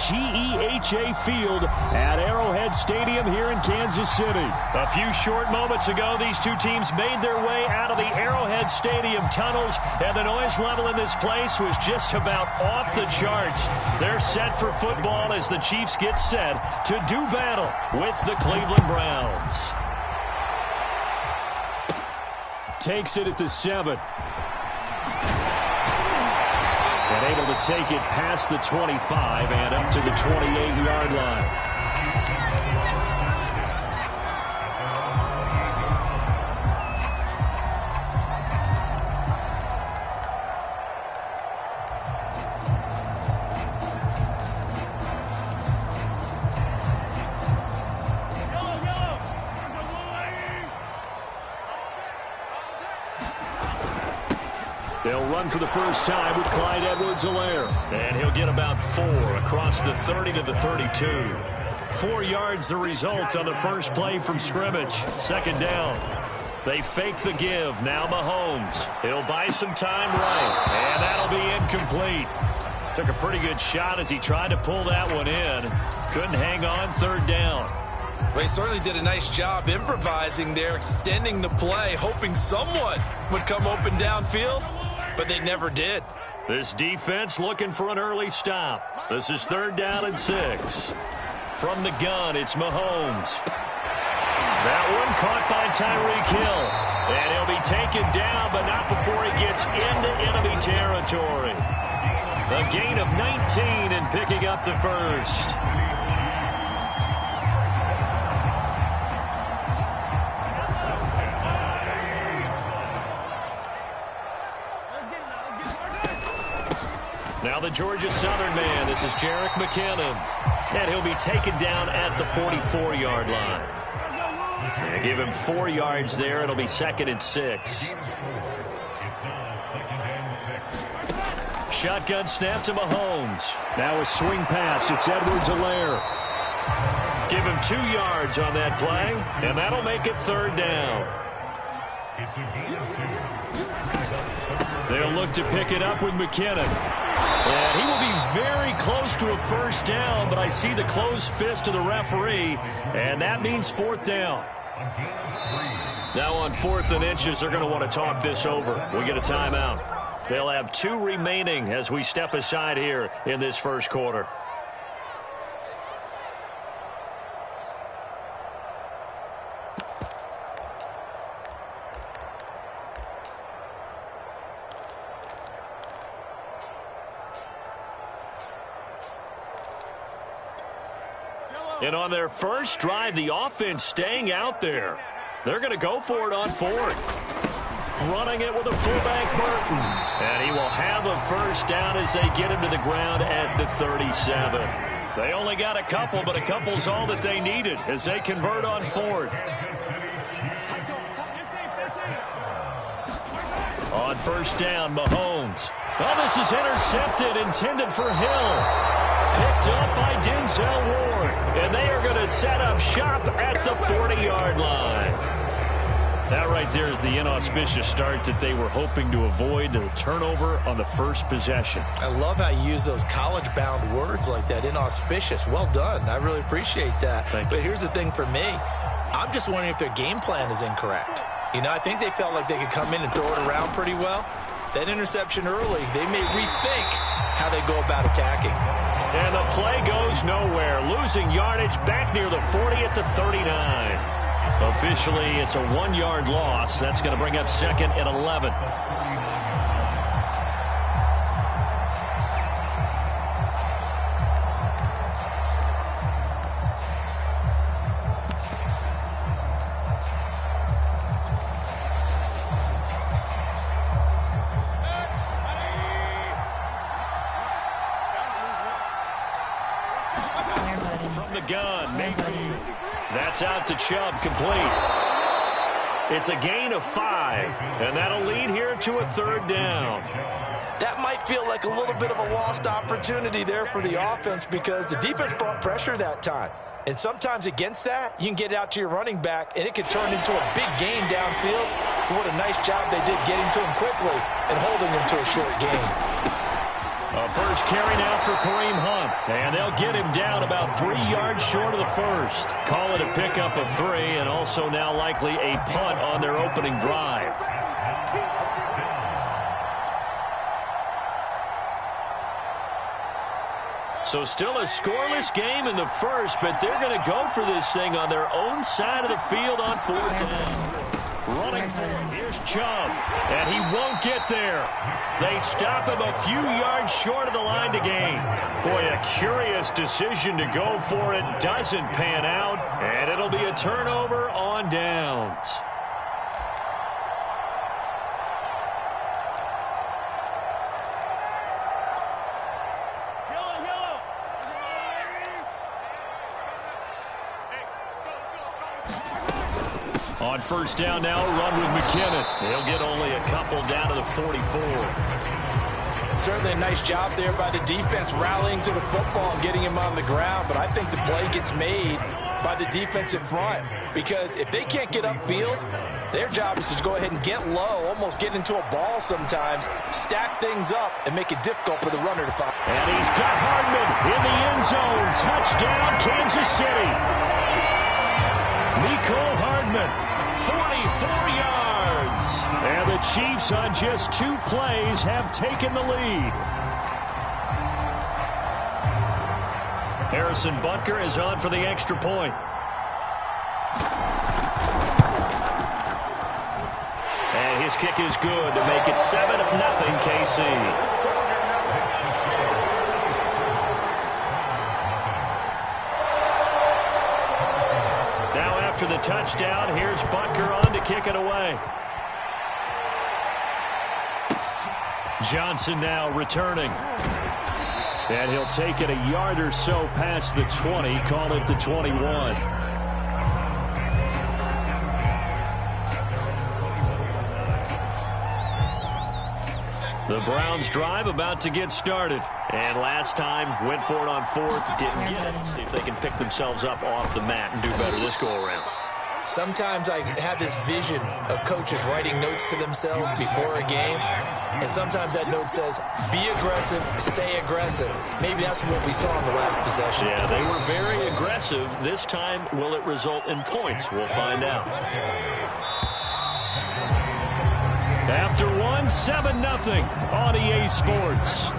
GEHA Field at Arrowhead Stadium here in Kansas City. A few short moments ago, these two teams made their way out of the Arrowhead Stadium tunnels, and the noise level in this place was just about off the charts. They're set for football as the Chiefs get set to do battle with the Cleveland Browns. Takes it at the 7. And able to take it past the 25 and up to the 28-yard line. They'll run for the first time with Clyde Edwards-Helaire. And he'll get about 4 across the 30 to the 32. 4 yards the result on the first play from scrimmage. Second down. They fake the give. Now Mahomes. He'll buy some time right. And that'll be incomplete. Took a pretty good shot as he tried to pull that one in. Couldn't hang on. Third down. Well, he certainly did a nice job improvising there, extending the play, hoping someone would come open downfield. But they never did. This defense looking for an early stop. This is third down and 6. From the gun, it's Mahomes. That one caught by Tyreek Hill. And he'll be taken down, but not before he gets into enemy territory. A gain of 19 and picking up the first. Now the Georgia Southern man. This is Jerick McKinnon. And he'll be taken down at the 44-yard line. And give him 4 yards there. It'll be second and 6. Shotgun snap to Mahomes. Now a swing pass. It's Edwards-Helaire. Give him 2 yards on that play. And that'll make it third down. They'll look to pick it up with McKinnon. And he will be very close to a first down, but I see the closed fist of the referee, and that means fourth down. Now on 4th and inches, they're going to want to talk this over. We get a timeout. They'll have 2 remaining as we step aside here in this first quarter. And on their first drive, the offense staying out there. They're going to go for it on 4th. Running it with a fullback, Burton. And he will have a first down as they get him to the ground at the 37. They only got a couple, but a couple's all that they needed as they convert on 4th. On first down, Mahomes. Oh, this is intercepted, intended for Hill. Picked up by Denzel Ward. And they are going to set up shop at the 40-yard line. That right there is the inauspicious start that they were hoping to avoid, a turnover on the first possession. I love how you use those college-bound words like that, inauspicious. Well done. I really appreciate that. But here's the thing for me. I'm just wondering if their game plan is incorrect. You know, I think they felt like they could come in and throw it around pretty well. That interception early, they may rethink how they go about attacking. And the play goes nowhere. Losing yardage back near the 40 at the 39. Officially, it's a 1-yard loss. That's going to bring up second and 11. From the gun, Mayfield. That's out to Chubb, complete. It's a gain of 5, and that'll lead here to a third down. That might feel like a little bit of a lost opportunity there for the offense because the defense brought pressure that time. And sometimes against that, you can get out to your running back, and it could turn into a big gain downfield. But what a nice job they did getting to him quickly and holding him to a short gain. A first carry now for Kareem Hunt. And they'll get him down about 3 yards short of the first. Call it a pickup of 3, and also now likely a punt on their opening drive. So still a scoreless game in the first, but they're going to go for this thing on their own side of the field on 4th down. Running for him. Here's Chubb, and he won't get there. They stop him a few yards short of the line to gain. Boy, a curious decision to go for it. Doesn't pan out, and it'll be a turnover on downs. On first down now, run with McKinnon. He'll get only a couple down to the 44. Certainly a nice job there by the defense rallying to the football and getting him on the ground, but I think the play gets made by the defensive front because if they can't get upfield, their job is to go ahead and get low, almost get into a ball sometimes, stack things up, and make it difficult for the runner to find. And he's got Hardman in the end zone. Touchdown, Kansas City. Mecole Hardman. 44 yards. And the Chiefs on just 2 plays have taken the lead. Harrison Butker is on for the extra point. And his kick is good to make it 7-0 KC. After the touchdown, here's Butker on to kick it away. Johnson now returning. And he'll take it a yard or so past the 20, call it the 21. The Browns drive about to get started. And last time, went for it on 4th, didn't get it. See if they can pick themselves up off the mat and do better this go-around. Sometimes I have this vision of coaches writing notes to themselves before a game, and sometimes that note says, be aggressive, stay aggressive. Maybe that's what we saw in the last possession. Yeah, they were very aggressive. This time, will it result in points? We'll find out. After 1, 7-0 on EA Sports.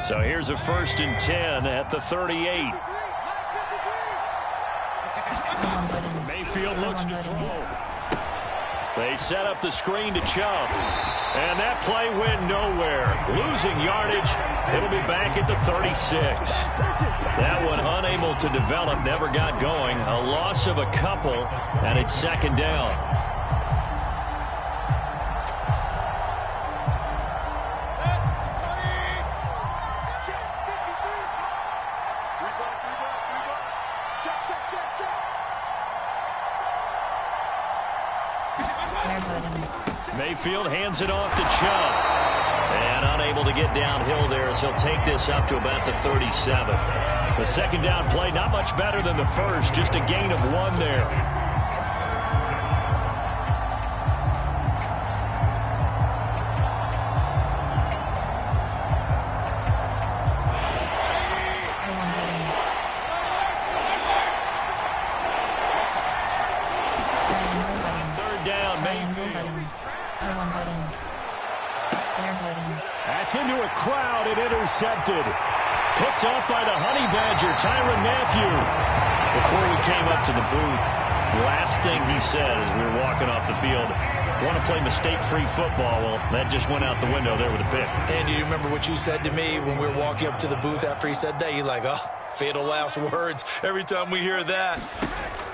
So here's a 1st and 10 at the 38. Mayfield looks to throw. They set up the screen to Chubb. And that play went nowhere. Losing yardage. It'll be back at the 36. That one unable to develop, never got going. A loss of a couple, and it's 2nd down. Mayfield hands it off to Chubb. And unable to get downhill there as he'll take this up to about the 37. The 2nd down play, not much better than the first, just a gain of 1 there. That's into a crowd and intercepted. Picked off by the Honey Badger, Tyrann Mathieu. Before we came up to the booth, last thing he said as we were walking off the field, want to play mistake-free football. Well, that just went out the window there with a pick. And do you remember what you said to me when we were walking up to the booth after he said that? You're like, oh, fatal last words. Every time we hear that,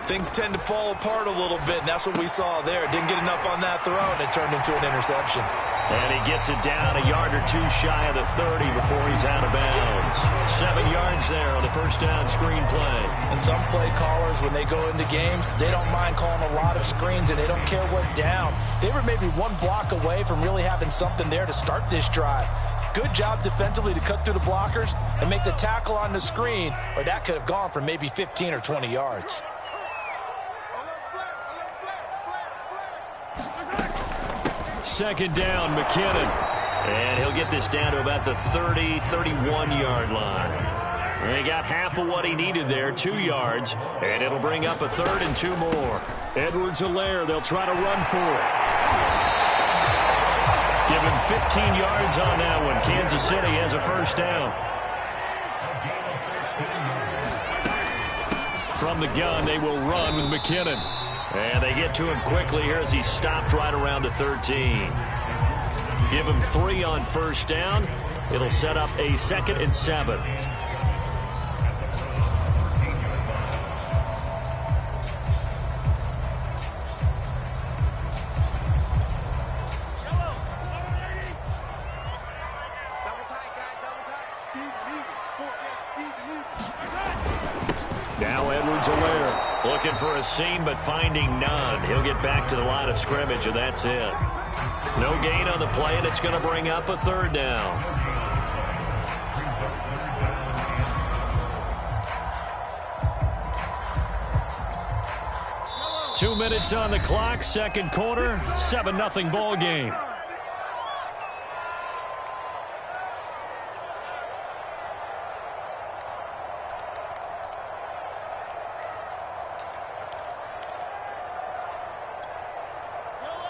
things tend to fall apart a little bit, and that's what we saw there. Didn't get enough on that throw, and it turned into an interception. And he gets it down a yard or two shy of the 30 before he's out of bounds. 7 yards there on the first down screen play. And some play callers, when they go into games, they don't mind calling a lot of screens, and they don't care what down. They were maybe one block away from really having something there to start this drive. Good job defensively to cut through the blockers and make the tackle on the screen, or that could have gone for maybe 15 or 20 yards. Second down, McKinnon. And he'll get this down to about the 30, 31-yard line. And he got half of what he needed there, 2 yards. And it'll bring up a 3rd and 2 more. Edwards-Helaire, they'll try to run for it. Give him 15 yards on that one. Kansas City has a first down. From the gun, they will run with McKinnon. And they get to him quickly here as he stopped right around the 13. Give him 3 on first down. It'll set up a 2nd and 7. Now Edwards-Helaire looking for a seam, but finding none. He'll get back to the line of scrimmage, and that's it. No gain on the play, and it's going to bring up a 3rd down. Two minutes on the clock, second quarter, 7-0 ball game.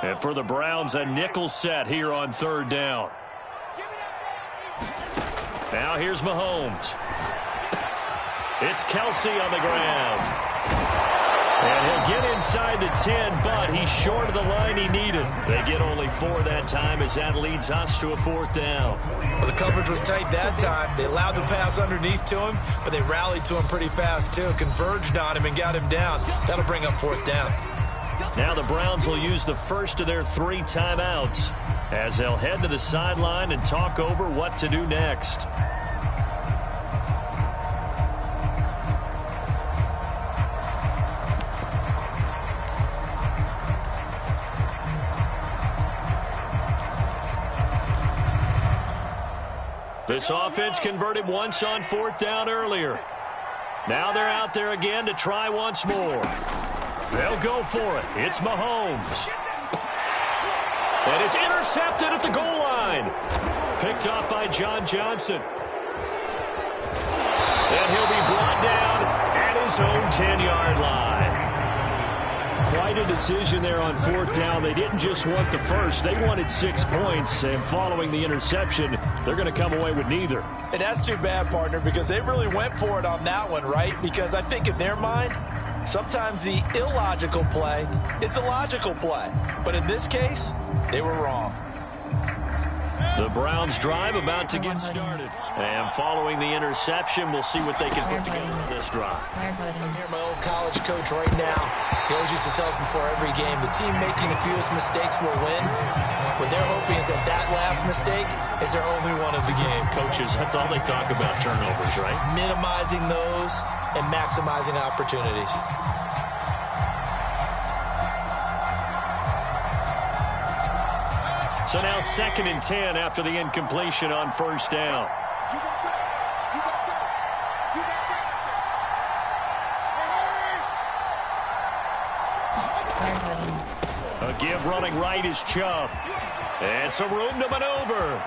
And for the Browns, a nickel set here on 3rd down. Now here's Mahomes. It's Kelsey on the ground. And he'll get inside the 10, but he's short of the line he needed. They get only 4 that time as that leads us to a 4th down. Well, the coverage was tight that time. They allowed the pass underneath to him, but they rallied to him pretty fast, too. Converged on him and got him down. That'll bring up 4th down. Now the Browns will use the first of their 3 timeouts as they'll head to the sideline and talk over what to do next. This offense converted once on 4th down earlier. Now they're out there again to try once more. They'll go for it. It's Mahomes. And it's intercepted at the goal line. Picked off by John Johnson. And he'll be brought down at his own 10-yard line. Quite a decision there on 4th down. They didn't just want the first. They wanted 6 points. And following the interception, they're going to come away with neither. And that's too bad, partner, because they really went for it on that one, right? Because I think in their mind, sometimes the illogical play is a logical play. But in this case, they were wrong. The Browns drive about to get started. And following the interception, we'll see what they can put together in this drive. I hear my old college coach right now. He always used to tell us before every game, the team making the fewest mistakes will win. What they're hoping is that that last mistake is their only one of the game. Coaches, that's all they talk about, turnovers, right? Minimizing those and maximizing opportunities. So now 2nd and 10 after the incompletion on 1st down. A give running right is Chubb. And some room to maneuver.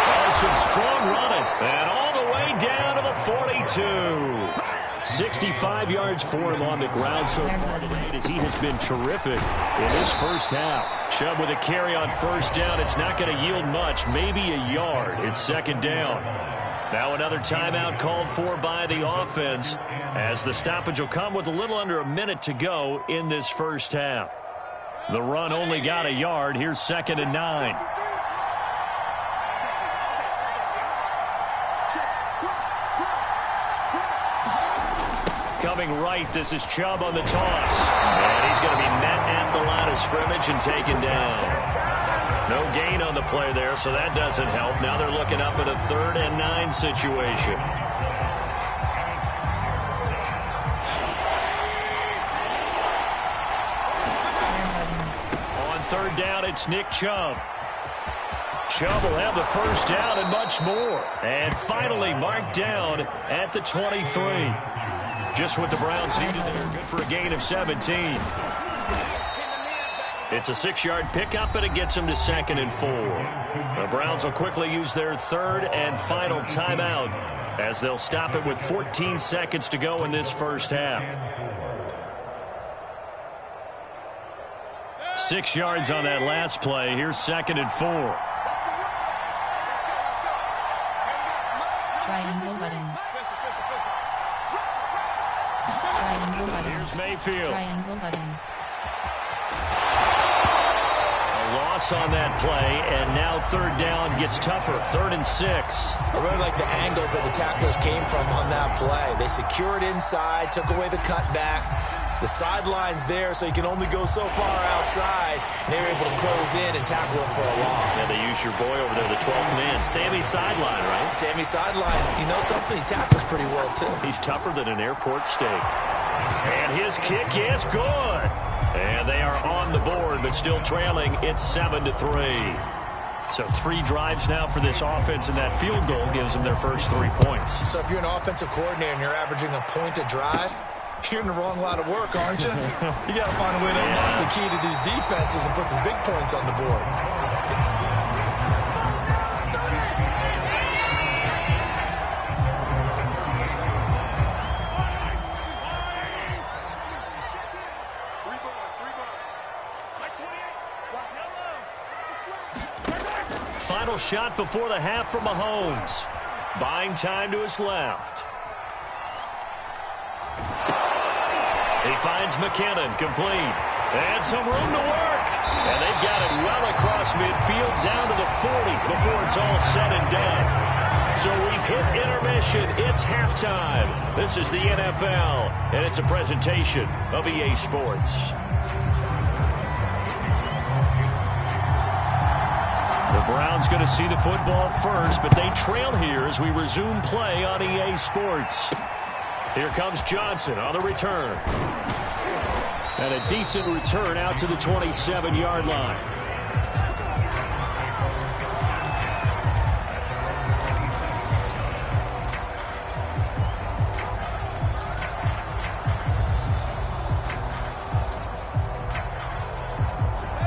Oh, some strong running. And all the way down to the 42. 65 yards for him on the ground so far today as he has been terrific in this first half. Chubb with a carry on 1st down. It's not going to yield much, maybe a yard. It's 2nd down. Now another timeout called for by the offense as the stoppage will come with a little under a minute to go in this first half. The run only got a yard. Here's 2nd and 9. Coming right, this is Chubb on the toss. And he's going to be met at the line of scrimmage and taken down. No gain on the play there, so that doesn't help. Now they're looking up at a 3rd and 9 situation. On 3rd down, it's Nick Chubb. Chubb will have the first down and much more. And finally marked down at the 23. Just what the Browns needed there. Good for a gain of 17. It's a 6-yard pickup, and it gets them to 2nd and 4. The Browns will quickly use their 3rd and final timeout as they'll stop it with 14 seconds to go in this first half. 6 yards on that last play. Here's 2nd and 4. Triangle button. Triangle button. Here's Mayfield. Triangle button. A loss on that play, and now 3rd down gets tougher. 3rd and 6. I really like the angles that the tacklers came from on that play. They secured inside, took away the cutback. The sideline's there, so you can only go so far outside. And they were able to close in and tackle him for a loss. Yeah, they used your boy over there, the 12th man. Sammy Sideline, right? Sammy Sideline. You know something? He tackles pretty well, too. He's tougher than an airport steak. And his kick is good. And they are on the board, but still trailing. It's 7-3. So 3 drives now for this offense, and that field goal gives them their first 3 points. So if you're an offensive coordinator and you're averaging a point a drive, you're in the wrong line of work, aren't you? You got to find a way to unlock the key to these defenses and put some big points on the board. Final shot before the half from Mahomes. Buying time to his left. He finds McKinnon, complete. And some room to work. And they've got it well across midfield, down to the 40 before it's all said and done. So we've hit intermission. It's halftime. This is the NFL, and it's a presentation of EA Sports. The Browns going to see the football first, but they trail here as we resume play on EA Sports. Here comes Johnson on the return. And a decent return out to the 27-yard line.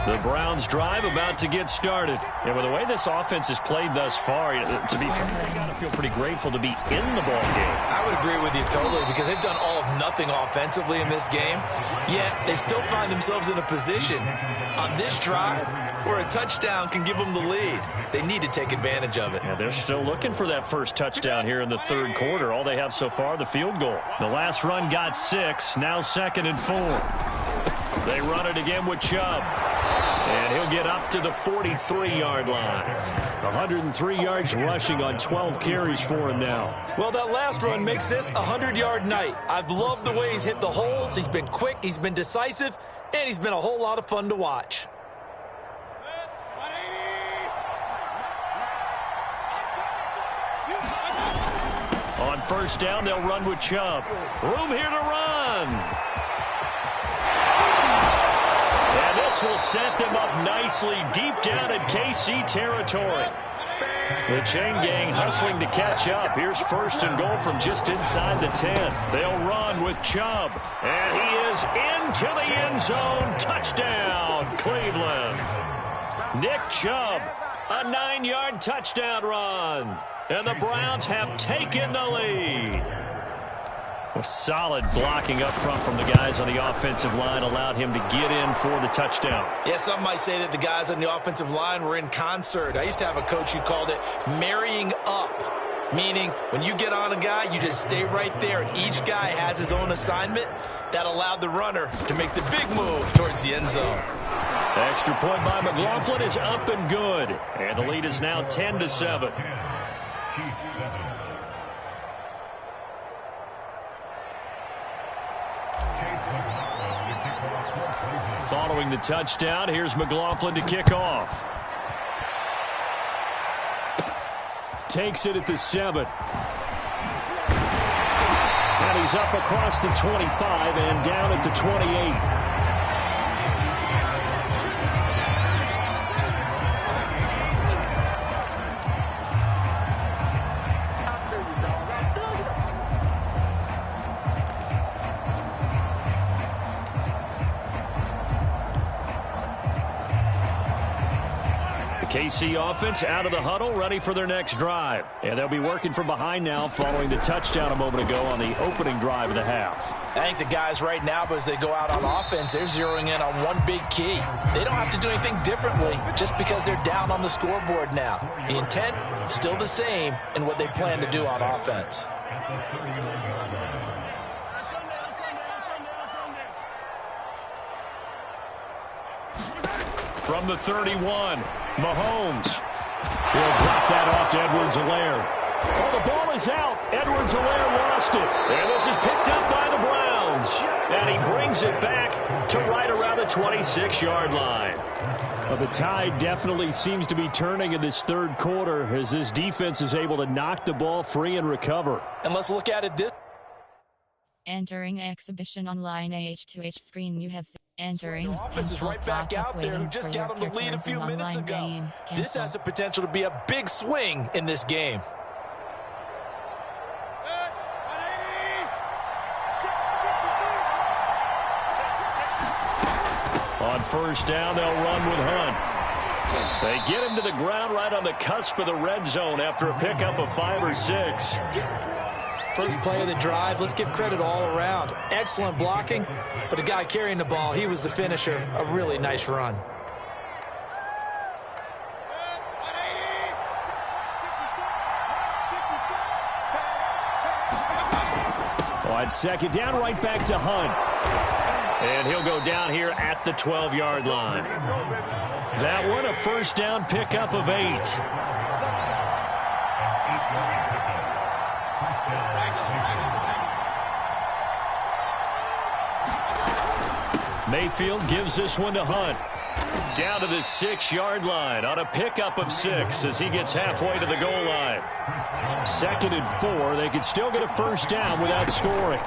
The Browns drive about to get started. And with the way this offense has played thus far, to be fair, they got to feel pretty grateful to be in the ball game. I would agree with you totally, because they've done all of nothing offensively in this game, yet they still find themselves in a position on this drive where a touchdown can give them the lead. They need to take advantage of it. Yeah, they're still looking for that first touchdown here in the 3rd quarter. All they have so far, the field goal. The last run got 6, now 2nd and 4. They run it again with Chubb. And he'll get up to the 43-yard line. 103 yards rushing on 12 carries for him now. Well, that last run makes this a 100-yard night. I've loved the way he's hit the holes. He's been quick, he's been decisive, and he's been a whole lot of fun to watch. On 1st down, they'll run with Chubb. Room here to run. And this will set them up nicely deep down in KC territory. The chain gang hustling to catch up. Here's 1st and goal from just inside the 10. They'll run with Chubb. And he is into the end zone. Touchdown, Cleveland. Nick Chubb, a 9-yard touchdown run. And the Browns have taken the lead. A solid blocking up front from the guys on the offensive line allowed him to get in for the touchdown. Yeah, some might say that the guys on the offensive line were in concert. I used to have a coach who called it marrying up, meaning when you get on a guy, you just stay right there, and each guy has his own assignment. That allowed the runner to make the big move towards the end zone. Extra point by McLaughlin is up and good, and the lead is now 10-7. Following the touchdown, here's McLaughlin to kick off. Takes it at the 7. And he's up across the 25 and down at the 28. KC offense out of the huddle, ready for their next drive. And they'll be working from behind now following the touchdown a moment ago on the opening drive of the half. I think the guys right now, as they go out on offense, they're zeroing in on one big key. They don't have to do anything differently just because they're down on the scoreboard now. The intent, still the same in what they plan to do on offense. From the 31, Mahomes. He'll drop that off to Edwards-Helaire. Oh, the ball is out. Edwards-Helaire lost it. And this is picked up by the Browns. And he brings it back to right around the 26-yard line. Well, the tide definitely seems to be turning in this third quarter as this defense is able to knock the ball free and recover. And let's look at it this. Entering exhibition online H2H screen you have entering. The offense is right back out there who just got them the lead a few minutes ago. This has the potential to be a big swing in this game. On first down, they'll run with Hunt. They get him to the ground right on the cusp of the red zone after a pickup of 5 or 6. First play of the drive, let's give credit all around. Excellent blocking, but the guy carrying the ball, he was the finisher. A really nice run. On second down, right back to Hunt. And he'll go down here at the 12-yard line. That one, a first down pickup of 8. Mayfield gives this one to Hunt. Down to the 6-yard line on a pickup of 6 as he gets halfway to the goal line. 2nd and 4. They can still get a first down without scoring.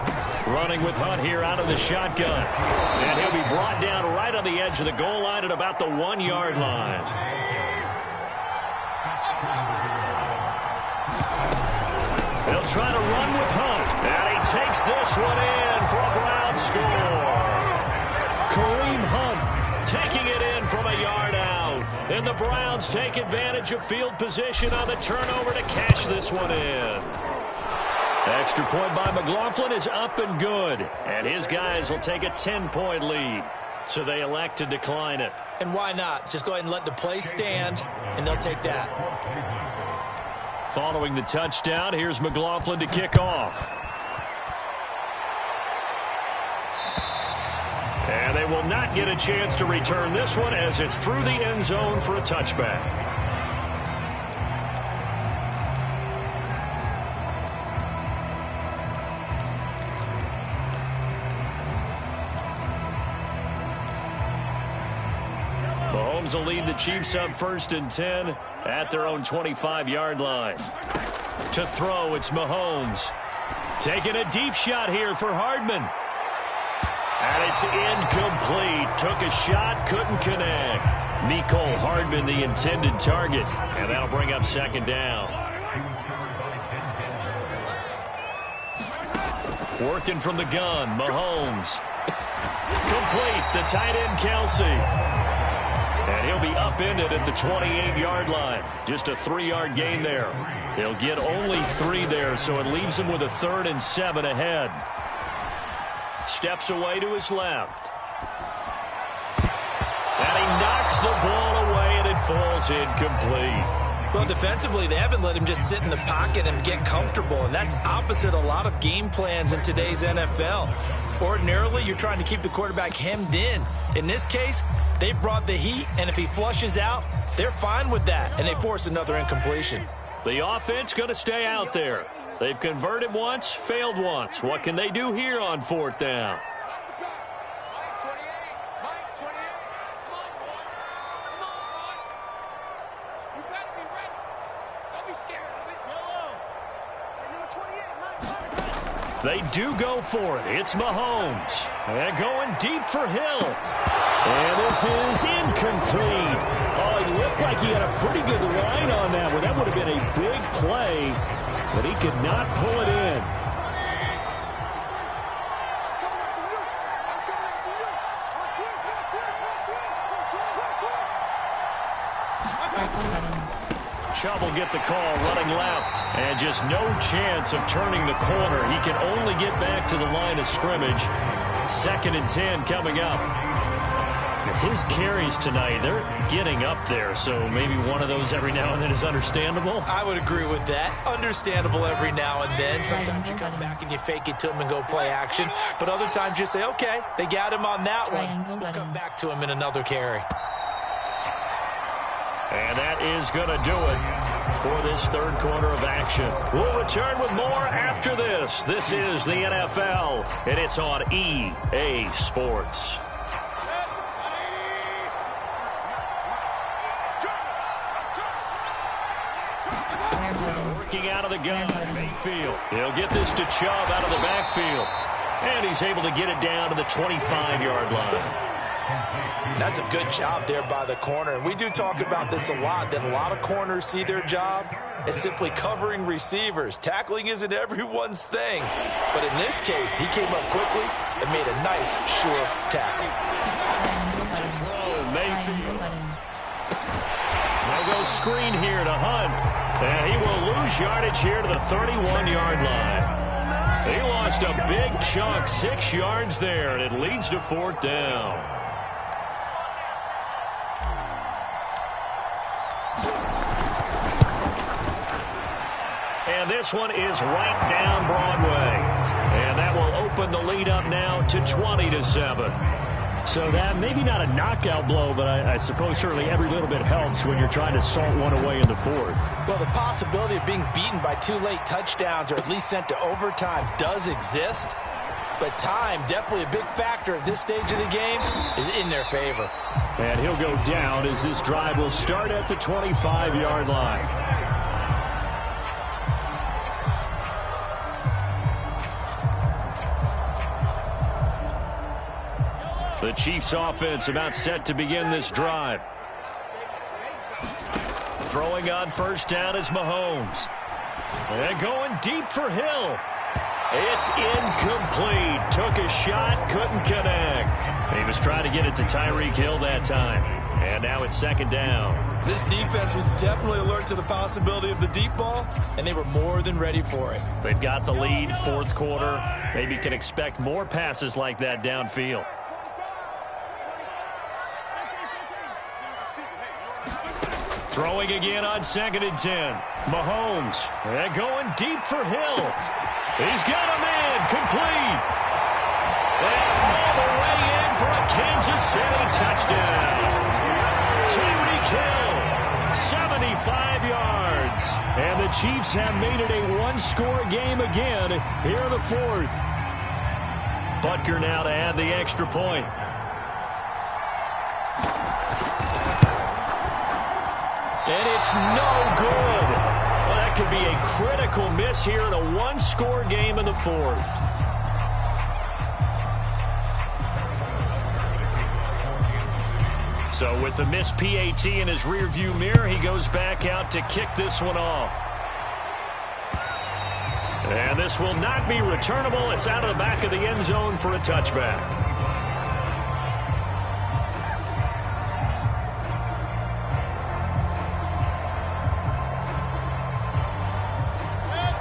Running with Hunt here out of the shotgun. And he'll be brought down right on the edge of the goal line at about the 1-yard line. They'll try to run with Hunt. And he takes this one in for a Brown score. Kareem Hunt taking it in from a yard out. And the Browns take advantage of field position on the turnover to cash this one in. Extra point by McLaughlin is up and good. And his guys will take a 10-point lead. So they elect to decline it. And why not? Just go ahead and let the play stand, and they'll take that. Following the touchdown, here's McLaughlin to kick off. And they will not get a chance to return this one as it's through the end zone for a touchback. Mahomes will lead the Chiefs up 1st and 10 at their own 25-yard line. To throw, it's Mahomes. Taking a deep shot here for Hardman. And it's incomplete. Took a shot, couldn't connect. Mecole Hardman, the intended target. And that'll bring up 2nd down. Working from the gun, Mahomes. Complete, the tight end, Kelsey. And he'll be upended at the 28-yard line. Just a 3-yard gain there. He'll get only 3 there, so it leaves him with a 3rd and 7 ahead. Steps away to his left. And he knocks the ball away, and it falls incomplete. Well, defensively, they haven't let him just sit in the pocket and get comfortable, and that's opposite a lot of game plans in today's NFL. Ordinarily, you're trying to keep the quarterback hemmed in. In this case, they brought the heat, and if he flushes out, they're fine with that, and they force another incompletion. The offense going to stay out there. They've converted once, failed once. What can they do here on 4th down? They do go for it. It's Mahomes. And going deep for Hill. And this is incomplete. Oh, he looked like he had a pretty good line on that one. That would have been a big play, but he could not pull it in. Chubb will get the call running left, and just no chance of turning the corner. He can only get back to the line of scrimmage. 2nd and 10 coming up. His carries tonight, they're getting up there, so maybe one of those every now and then is understandable. I would agree with that. Understandable every now and then. Sometimes you come back and you fake it to him and go play action, but other times you say, okay, they got him on that one. We'll come back to him in another carry. And that is going to do it for this third quarter of action. We'll return with more after this. This is the NFL, and it's on EA Sports. Working out of the gun, Mayfield. He'll get this to Chubb out of the backfield. And he's able to get it down to the 25-yard line. That's a good job there by the corner. And we do talk about this a lot, that a lot of corners see their job as simply covering receivers. Tackling isn't everyone's thing. But in this case, he came up quickly and made a nice, sure tackle. To throw, Mayfield. They'll go screen here to Hunt. And he will lose yardage here to the 31-yard line. He lost a big chunk, 6 yards there, and it leads to 4th down. And this one is right down Broadway. And that will open the lead up now to 20-7. So that maybe not a knockout blow, but I suppose certainly every little bit helps when you're trying to salt one away in the 4th. Well, the possibility of being beaten by 2 late touchdowns or at least sent to overtime does exist. But time, definitely a big factor at this stage of the game, is in their favor. And he'll go down as this drive will start at the 25-yard line. The Chiefs offense about set to begin this drive. Throwing on 1st down is Mahomes. And going deep for Hill. It's incomplete. Took a shot, couldn't connect. He was trying to get it to Tyreek Hill that time. And now it's 2nd down. This defense was definitely alert to the possibility of the deep ball, and they were more than ready for it. They've got the lead, 4th quarter. Maybe can expect more passes like that downfield. Throwing again on 2nd and 10. Mahomes. And going deep for Hill. He's got him in. Complete. And all the way in for a Kansas City touchdown. Tyreek Hill, 75 yards. And the Chiefs have made it a one-score game again here in the 4th. Butker now to add the extra point. And it's no good. Well, that could be a critical miss here in a one-score game in the 4th. So with the missed PAT in his rearview mirror, he goes back out to kick this one off. And this will not be returnable. It's out of the back of the end zone for a touchback.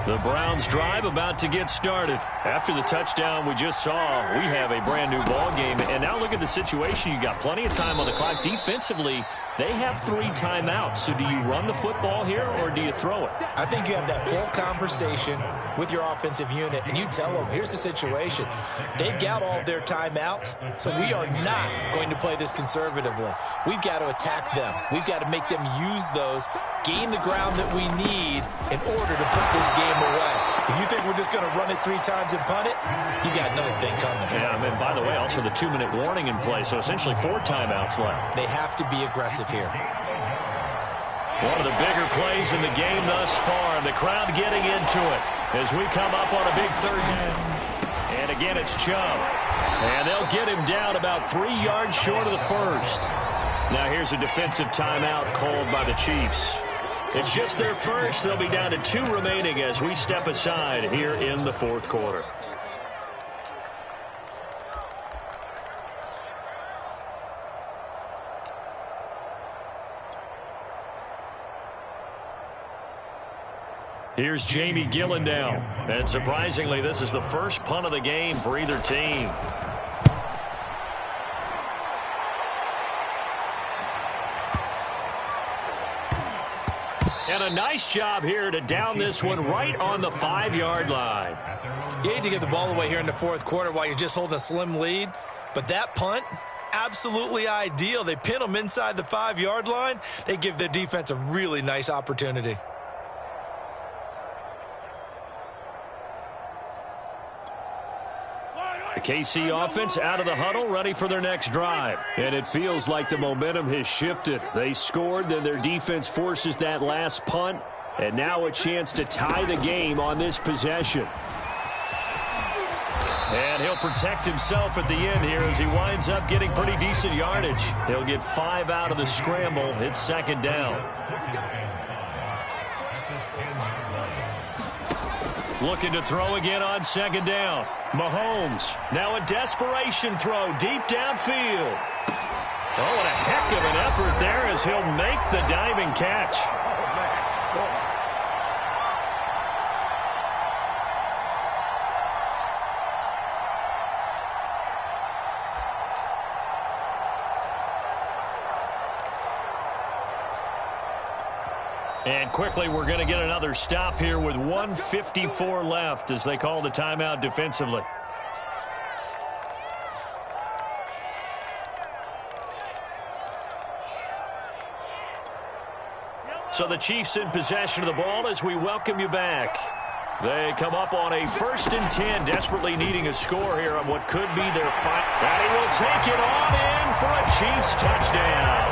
The Browns drive about to get started. After the touchdown we just saw, we have a brand new ball game. And now look at the situation. You got plenty of time on the clock. Defensively, they have 3 timeouts. So do you run the football here or do you throw it? I think you have that full conversation with your offensive unit, and you tell them, here's the situation. They've got all of their timeouts, so we are not going to play this conservatively. We've got to attack them. We've got to make them use those, gain the ground that we need in order to put this game away. If you think we're just going to run it 3 times and punt it, you got another thing coming. Yeah, and by the way, also the 2-minute warning in play, so essentially 4 timeouts left. They have to be aggressive here. One of the bigger plays in the game thus far. The crowd getting into it as we come up on a big third down. And again, it's Chubb. And they'll get him down about 3 yards short of the first. Now here's a defensive timeout called by the Chiefs. It's just their first. They'll be down to 2 remaining as we step aside here in the fourth quarter. Here's Jamie Gillen now. And surprisingly, this is the first punt of the game for either team. And a nice job here to down this one right on the 5-yard line. You hate to give the ball away here in the fourth quarter while you're just holding a slim lead. But that punt, absolutely ideal. They pin them inside the 5-yard line. They give their defense a really nice opportunity. The KC offense out of the huddle, ready for their next drive. And it feels like the momentum has shifted. They scored, then their defense forces that last punt. And now a chance to tie the game on this possession. And he'll protect himself at the end here as he winds up getting pretty decent yardage. He'll get 5 out of the scramble. It's second down. Looking to throw again on second down. Mahomes, now a desperation throw deep downfield. Oh, and a heck of an effort there as he'll make the diving catch. And quickly, we're going to get another stop here with 1:54 left as they call the timeout defensively. So the Chiefs in possession of the ball as we welcome you back. They come up on a 1st and 10, desperately needing a score here on what could be their fight. And he will take it on in for a Chiefs touchdown.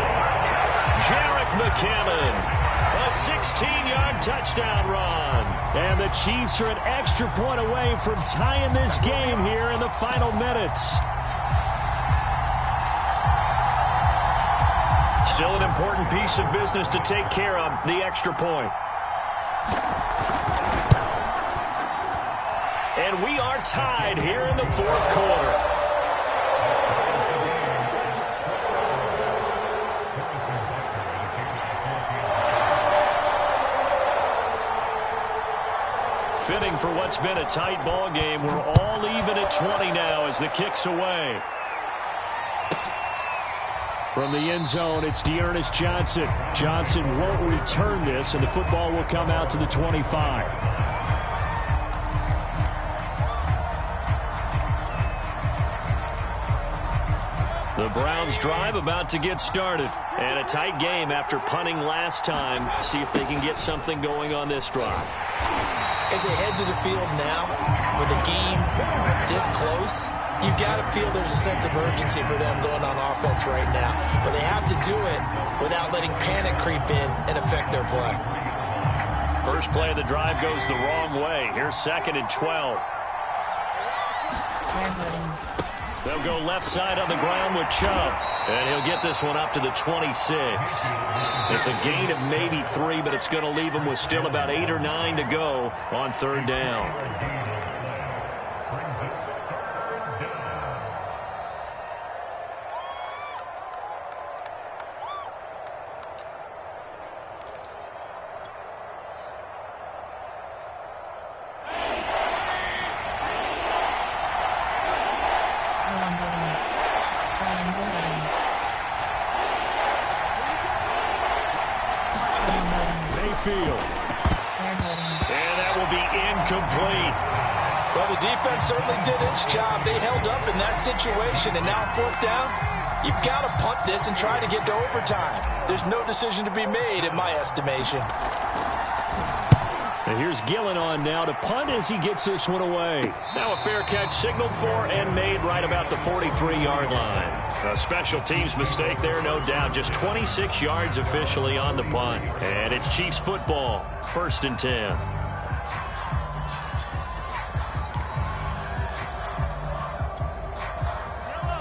Jerick McKinnon. A 16-yard touchdown run. And the Chiefs are an extra point away from tying this game here in the final minutes. Still an important piece of business to take care of, the extra point. And we are tied here in the fourth quarter. Fitting for what's been a tight ball game. We're all even at 20 now as the kick's away. From the end zone, it's Dearness Johnson. Johnson won't return this, and the football will come out to the 25. The Browns drive about to get started. And a tight game after punting last time. See if they can get something going on this drive. As they head to the field now, with the game this close, you've got to feel there's a sense of urgency for them going on offense right now. But they have to do it without letting panic creep in and affect their play. First play of the drive goes the wrong way. Here's 2nd and 12. They'll go left side on the ground with Chubb. And he'll get this one up to the 26. It's a gain of maybe 3, but it's going to leave him with still about 8 or 9 to go on 3rd down. And that will be incomplete. Well, the defense certainly did its job. They held up in that situation, and now 4th down, you've got to punt this and try to get to overtime. There's no decision to be made in my estimation. And here's Gillen on now to punt as he gets this one away. Now a fair catch signaled for and made right about the 43-yard line. A special teams mistake there, no doubt. Just 26 yards officially on the punt. And it's Chiefs football, 1st and 10.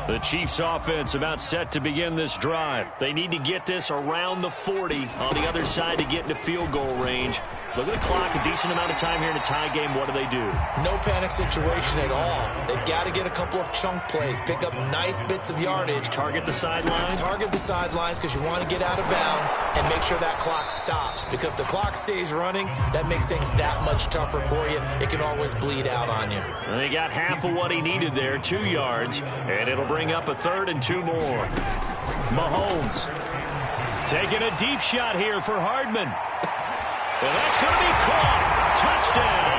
The Chiefs offense about set to begin this drive. They need to get this around the 40 on the other side to get into field goal range. Look at the clock, a decent amount of time here in a tie game. What do they do? No panic situation at all. They've got to get a couple of chunk plays, pick up nice bits of yardage. Target the sidelines? Target the sidelines because you want to get out of bounds and make sure that clock stops. Because if the clock stays running, that makes things that much tougher for you. It can always bleed out on you. And they got half of what he needed there, 2 yards, and it'll bring up a 3rd and 2 more. Mahomes taking a deep shot here for Hardman. And that's going to be caught. Touchdown.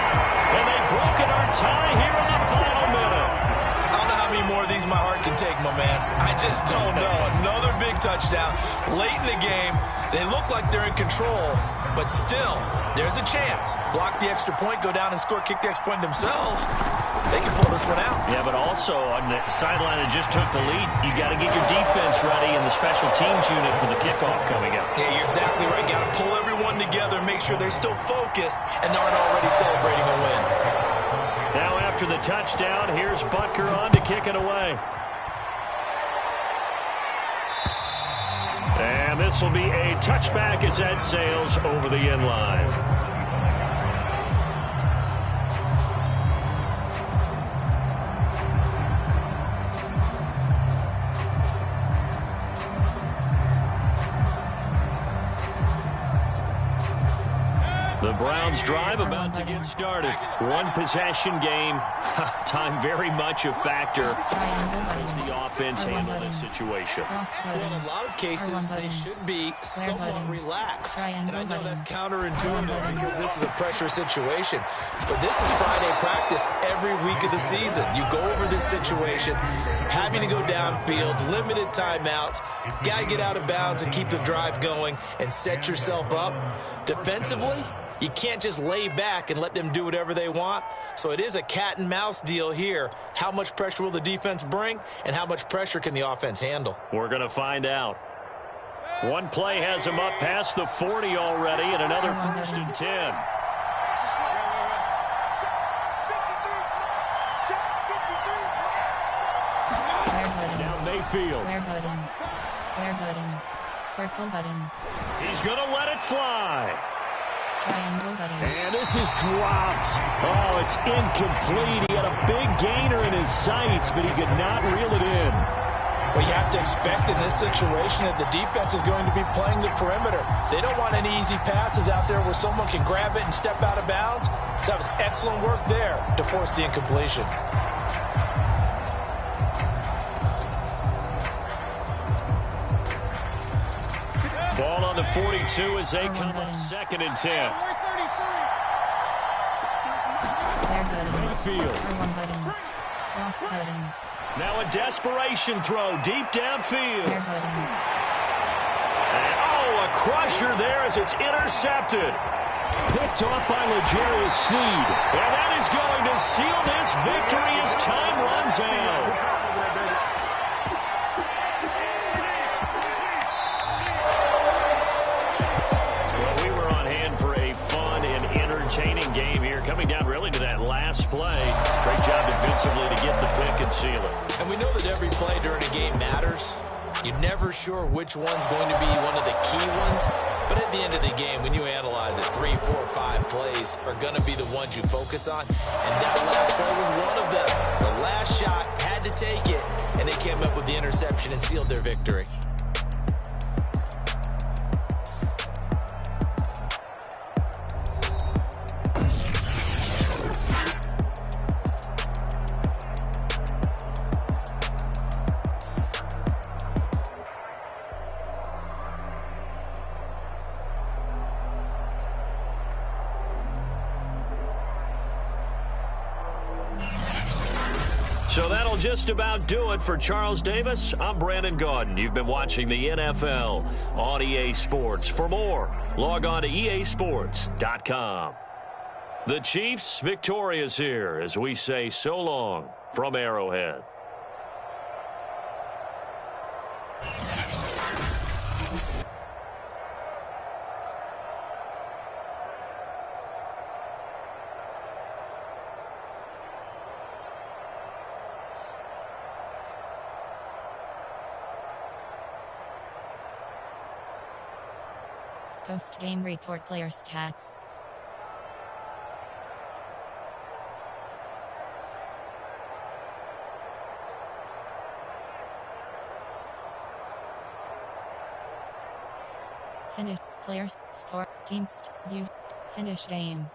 And they've broken our tie here in the final minute. I don't know how many more of these my heart can take, my man. I just don't know. Another big touchdown. Late in the game, they look like they're in control, but still, there's a chance. Block the extra point, go down and score, kick the extra point themselves. They can pull this one out. Yeah, but also on the sideline that just took the lead, you got to get your defense ready and the special teams unit for the kickoff coming up. Yeah, you're exactly right. Got to pull everyone together, make sure they're still focused and aren't already celebrating a win. Now after the touchdown, here's Butker on to kick it away. And this will be a touchback as that sails over the end line. The Browns drive about to get started. One possession game. Time very much a factor. How does the offense handle this situation? Well, in a lot of cases, they should be somewhat relaxed. And I know that's counterintuitive because this is a pressure situation. But this is Friday practice every week of the season. You go over this situation, having to go downfield, limited timeouts, got to get out of bounds and keep the drive going and set yourself up. Defensively, you can't just lay back and let them do whatever they want. So it is a cat and mouse deal here. How much pressure will the defense bring, and how much pressure can the offense handle? We're going to find out. One play has him up past the 40 already, and another 1st and 10. Down Mayfield. Square button. Circle button. He's going to let it fly. Triangle button. And this is dropped. Oh, it's incomplete. He had a big gainer in his sights, but he could not reel it in. Well, you have to expect in this situation that the defense is going to be playing the perimeter. They don't want any easy passes out there where someone can grab it and step out of bounds. So that was excellent work there to force the incompletion. Ball on the 42 as they come up 2nd and 10. Square button. Midfield. R1 button. Cross button. Now a desperation throw deep downfield. Square button. And, oh, a crusher there as it's intercepted. Picked off by L'Jarius Sneed. And that is going to seal this victory as time runs out. Coming down really to that last play. Great job defensively to get the pick and seal it. And we know that every play during a game matters. You're never sure which one's going to be one of the key ones. But at the end of the game, when you analyze it, 3, 4, 5 plays are going to be the ones you focus on. And that last play was one of them. The last shot had to take it, and they came up with the interception and sealed their victory. So that'll just about do it for Charles Davis. I'm Brandon Gaudin. You've been watching the NFL on EA Sports. For more, log on to easports.com. The Chiefs victorious here as we say so long from Arrowhead. Post-game report player stats. Finish. Players. Score. Teams. View. Finish game.